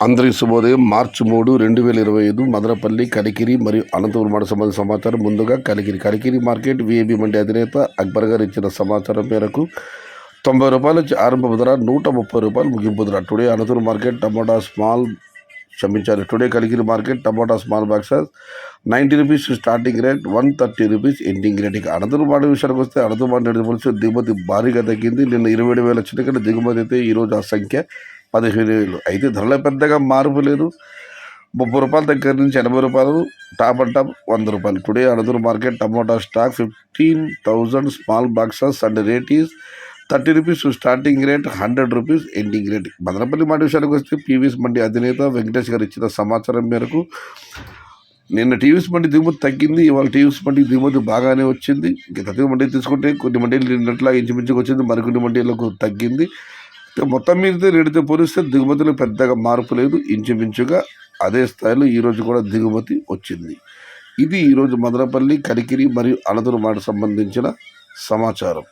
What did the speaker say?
అందరికీ శుభోదయం. మార్చి 3, 2025 మదనపల్లి, కలికిరి మరియు అనంతపురం మండల సంబంధించిన సమాచారం. ముందుగా కలికిరి మార్కెట్ విఐబి మండి అధినేత అక్బర్ గారు ఇచ్చిన సమాచారం మేరకు 90 రూపాయల నుంచి ఆరంభ ధర 130 రూపాయలు ముగింపు ధర. Today Anantapur market tomato today Kalikiri market tomato small boxes 90 rupees starting rate, 130 rupees ending rate. ఇక అనంతపురం మాట విషయానికి వస్తే అనంతపురం మాట దిగుమతి భారీగా తగ్గింది. నిన్న 27,000 వచ్చిన కంటే దిగుమతి అయితే ఈరోజు ఆ సంఖ్య 15,000. అయితే ధరలో పెద్దగా మార్పు లేదు. 30 రూపాయల దగ్గర నుంచి 80 రూపాయలు, టాప్ అండ్ టాప్ 100 రూపాయలు. Today Anantapur market tomato stock 15,000 small boxes and rate is 30 rupees starting rate, 100 rupees ending rate. Madanapalle మాట విషయానికి వస్తే పీవీఎస్ మండి అధినేత వెంకటేష్ గారు ఇచ్చిన సమాచారం మేరకు నిన్న టీవీఎస్ మండి దిగుమతి తగ్గింది. ఇవాళ టీవీఎస్ మండి దిగుమతి బాగానే వచ్చింది. ఇంకా తగ్గిన మండి తీసుకుంటే కొన్ని మండీలు నిన్నట్లా ఇంచుమించుకు వచ్చింది, మరికొన్ని మండీలకు తగ్గింది. మొత్తం మీద రేటుతో పోలిస్తే దిగుమతిలో పెద్దగా మార్పు లేదు. ఇంచుమించుగా అదే స్థాయిలో ఈరోజు కూడా దిగుమతి వచ్చింది. ఇది ఈరోజు మదనపల్లి, కలికిరి మరియు అనంతపురం మాట సంబంధించిన సమాచారం.